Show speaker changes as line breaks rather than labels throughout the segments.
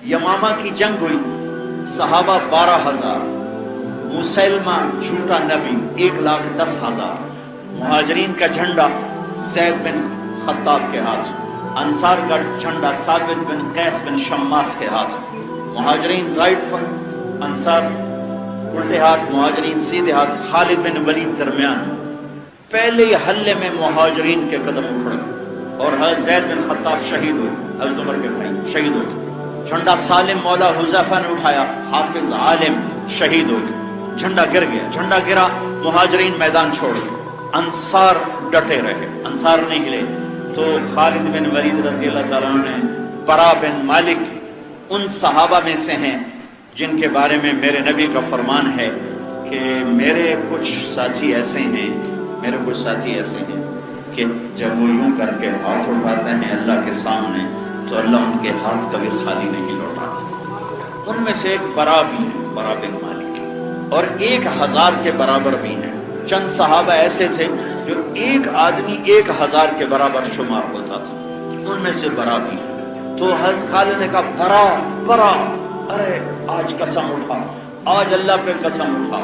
یمامہ کی جنگ ہوئی، صحابہ 12,000، مسلمہ جھوٹا نبی 1,10,000، مہاجرین کا جھنڈا زید بن خطاب کے ہاتھ، انصار کا جھنڈا ثابت بن قیس بن شماس کے ہاتھ، مہاجرین رائٹ پر، انصار الٹے ہاتھ، مہاجرین سیدھے ہاتھ، خالد بن ولید درمیان۔ پہلے ہی حلے میں مہاجرین کے قدم اکھڑ گئے اور حضرت زید بن خطاب شہید ہوئے، حضرت عمر کے بھائی شہید ہو گئے۔ جھنڈا سالم مولا حذیفہ نے اٹھایا، حافظ عالم شہید ہو گئے۔ جھنڈا گر گیا، جھنڈا گرا، مہاجرین میدان چھوڑ گئے، انصار ڈٹے رہے، انصار نہیں ہلے۔ تو خالد بن ولید رضی اللہ تعالیٰ عنہ نے، برا بن مالک ان صحابہ میں سے ہیں جن کے بارے میں میرے نبی کا فرمان ہے کہ میرے کچھ ساتھی ایسے ہیں کہ جب وہ یوں کر کے ہاتھ اٹھاتے ہیں اللہ کے سامنے تو اللہ ان کے ہاتھ کبھی خالی نہیں لوٹاتا۔ ان میں سے ایک برا بھی ہے، برا بن مالک، اور 1,000 کے برابر بھی ہیں۔ چند صحابہ ایسے تھے جو ایک آدمی 1,000 کے برابر شمار ہوتا تھا، ان میں سے برا بھی ہے۔ تو حضرت خالد نے کہا برا، ارے آج قسم اٹھا، آج اللہ پہ قسم اٹھا،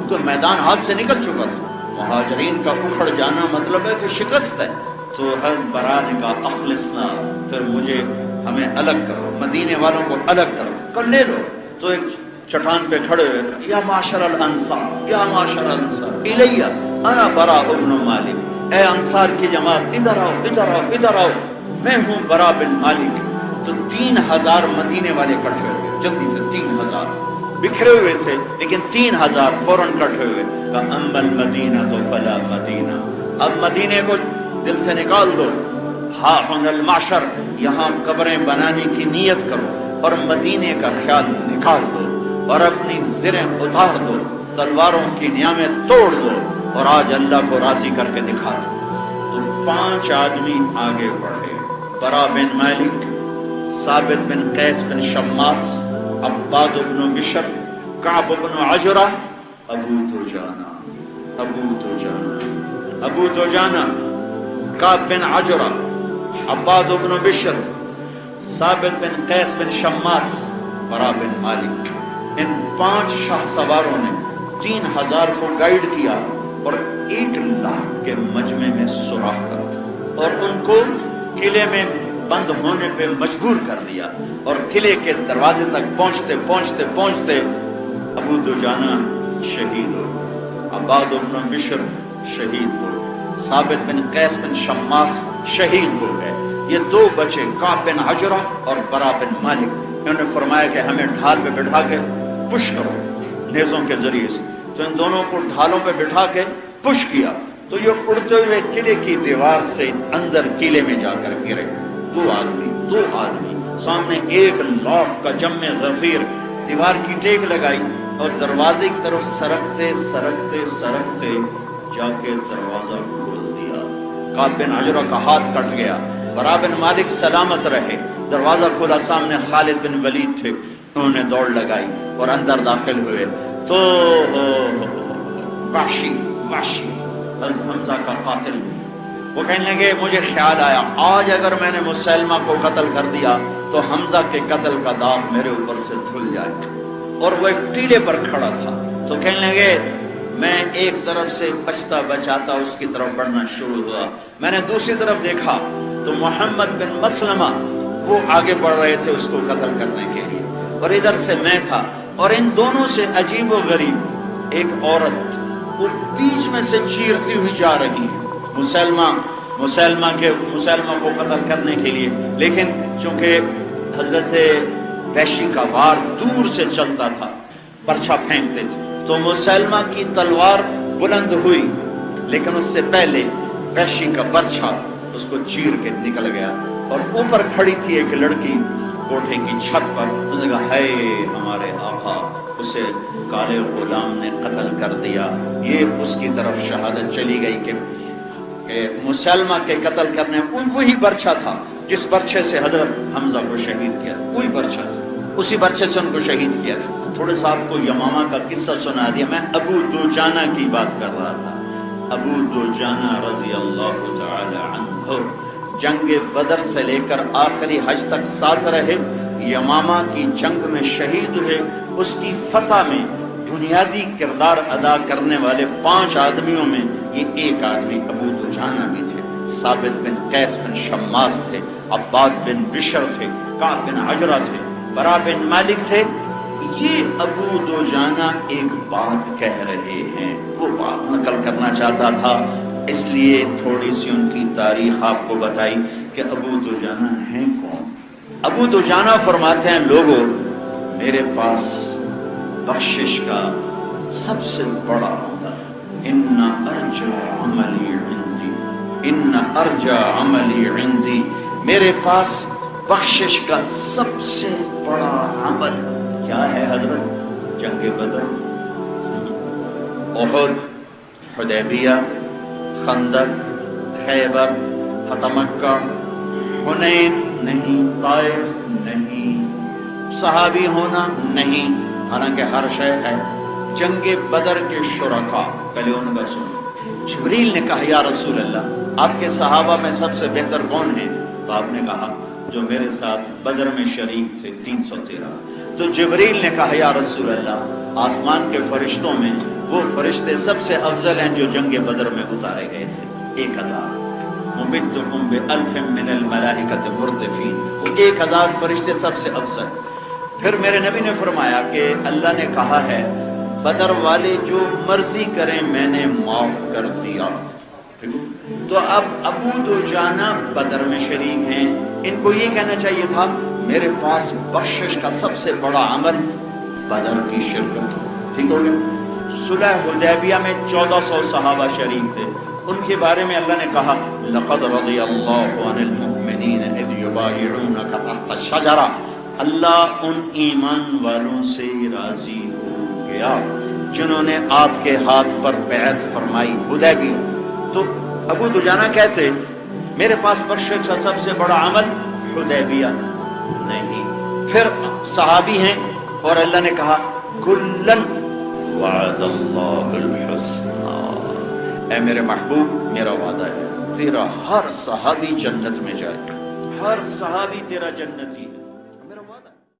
تو میدان ہاتھ سے نکل چکا تھا۔ مہاجرین کا اکھڑ جانا مطلب ہے کہ شکست ہے۔ تو حضرت برا نے کہا اخلصنا، پھر ہمیں الگ کرو، مدینے والوں کو الگ کرو، کر لے لو۔ تو ایک چٹان پہ کھڑے ہوئے کہا یا معاشر الانصار، یا معاشر الانصار الیہ انا برا ابن مالک، اے انصار کی جماعت ادھر آؤ، ادھر آؤ، ادھر آؤ، میں ہوں برا بن مالک۔ تو 3,000 مدینے والے اکٹھے ہو گئے، جلدی سے 3,000 بکھرے ہوئے تھے لیکن 3,000 فوراً اکٹھے ہوئے۔ اما المدینہ تو فلا مدینہ، اب مدینے کو دل سے نکال دو، ہاں ہن المعشر، یہاں قبریں بنانے کی نیت کرو اور مدینے کا خیال نکال دو اور اپنی زریں اتار دو، تلواروں کی نیامیں توڑ دو اور آج اللہ کو راضی کر کے دکھا دو۔ تو 5 آدمی آگے بڑھے، برا بن مالک، ثابت بن قیس بن شماس، عباد بن بشر، کعب بن عجرہ، ابو دجانہ، کعب بن عجرہ، عباد بن بشر، ثابت بن قیس بن شماس، برا بن مالک۔ ان 5 شاہ سواروں نے 3,000 کو گائیڈ کیا اور 1,00,000 کے مجمع میں سوراخ کر دیا اور ان کو قلعے میں بند ہونے پہ مجبور کر دیا، اور قلعے کے دروازے تک پہنچتے ابو دجانہ شہید ہو، عباد بن بشر شہید ہو، ثابت بن قیس بن شماس شہید ہو گئے۔ یہ 2 بچے، کعب بن عجرہ اور برا بن مالک۔ انہوں نے فرمایا کہ ہمیں ڈھال پہ بٹھا کے پش کرو نیزوں کے ذریعے سے، تو ان دونوں کو ڈھالوں پہ بٹھا کے پش کیا تو یہ اڑتے ہوئے قلعے کی دیوار سے اندر قلعے میں جا کر گرے۔ 2 آدمی سامنے 1,00,000 کا جمع غفیر، دیوار کی ٹیک لگائی اور دروازے کی طرف سرکتے جا کے دروازہ کھول دیا۔ کعب بن عجرہ کا ہاتھ کٹ گیا، برا بن مالک سلامت رہے، دروازہ کھولا، سامنے خالد بن ولید تھے، انہوں نے دوڑ لگائی اور اندر داخل ہوئے تو وحشی حمزہ کا قاتل، وہ کہنے لگے مجھے خیال آیا آج اگر میں نے مسلمہ کو قتل کر دیا تو حمزہ کے قتل کا داغ میرے اوپر سے دھل جائے۔ اور وہ ایک ٹیلے پر کھڑا تھا تو کہنے لگے میں ایک طرف سے بچتا بچاتا اس کی طرف بڑھنا شروع ہوا، میں نے دوسری طرف دیکھا تو محمد بن مسلمہ وہ آگے بڑھ رہے تھے اس کو قتل کرنے کے لیے، اور ادھر سے میں تھا، اور ان دونوں سے عجیب و غریب ایک عورت وہ بیچ میں سے چیرتی ہوئی جا رہی ہے مسلمہ کو قتل کرنے کے لیے، لیکن چونکہ حضرت وحشی کا وار دور سے چلتا تھا، برچھا پھینکتے تھے، تو مسلمہ کی تلوار بلند ہوئی لیکن اس سے پہلے وحشی کا برچھا اس کو چیر کے نکل گیا، اور اوپر کھڑی تھی ایک لڑکی کوٹھے کی چھت پر، اس نے کہا ہے ہمارے آقا، اسے کالے غلام نے قتل کر دیا۔ یہ اس کی طرف شہادت چلی گئی کہ مسلمہ کے قتل کرنے وہی برچھا تھا جس برچھے سے حضرت حمزہ کو شہید کیا، وہی برچھا تھا، اسی برچھے سے ان کو شہید کیا تھا۔ تھوڑے سا آپ کو یمامہ کا قصہ سنا دیا، میں ابو دجانہ کی بات کر رہا تھا۔ ابو دجانہ رضی اللہ تعالی عنہ جنگ بدر سے لے کر آخری حج تک ساتھ رہے، یمامہ کی جنگ میں شہید ہوئے، اس کی فتح میں بنیادی کردار ادا کرنے والے 5 آدمیوں میں یہ ایک آدمی ابو دجانہ بھی تھے۔ ثابت بن قیس بن شماس تھے، عباد بن بشر تھے، کعب بن عجرہ تھے، برا بن مالک تھے۔ یہ ابو دجانہ ایک بات کہہ رہے ہیں، وہ بات نقل کرنا چاہتا تھا، اس لیے تھوڑی سی ان کی تاریخ آپ کو بتائی کہ ابو دجانہ ہیں کون۔ ابو دجانہ فرماتے ہیں، لوگوں میرے پاس بخشش کا سب سے بڑا عمل، ان ارجع عملی عندی، میرے پاس بخشش کا سب سے بڑا عمل کیا ہے حضرت؟ جنگ بدر، احد، حدیبیہ، خندق، خیبر، فتح مکہ، حنین نہیں، طائف نہیں، صحابی ہونا نہیں، حالانکہ ہر شے ہے۔ جنگ بدر کے شرکاء، پہلے ان کا سن، جبریل نے کہا یا رسول اللہ آپ کے صحابہ میں سب سے بہتر کون ہیں؟ تو آپ نے کہا جو میرے ساتھ بدر میں شریک تھے 313۔ تو جبریل نے کہا یا رسول اللہ آسمان کے فرشتوں میں وہ فرشتے سب سے افضل ہیں جو جنگ بدر میں اتارے گئے تھے، 1000۔ ممدکم بألف من الملائکۃ مردفین، وہ 1000 فرشتے سب سے افضل۔ پھر میرے نبی نے فرمایا کہ اللہ نے کہا ہے بدر والے جو مرضی کریں میں نے معاف کر دیا۔ تو اب ابو دجانہ بدر میں شریک ہیں، ان کو یہ کہنا چاہیے تھا میرے پاس بخشش کا سب سے بڑا عمل بدر کی شرکت۔ ٹھیک ہو گیا؟ صلح حدیبیہ میں 1400 صحابہ شریک تھے، ان کے بارے میں اللہ نے کہا لقد رضی اللہ عن المؤمنین اذ یبایعونک تحت الشجرہ، اللہ ان ایمان والوں سے راضی ہو گیا جنہوں نے آپ کے ہاتھ پر بیعت فرمائی حدیبیہ۔ تو ابو دجانہ کہتے میرے پاس بخشش کا سب سے بڑا عمل حدیبیہ نہیں۔ پھر صحابی ہیں اور اللہ نے کہا کلن وعد اللہ الحسنى، اے میرے محبوب میرا وعدہ ہے تیرا ہر صحابی جنت میں جائے گا، ہر صحابی تیرا جنتی ہے۔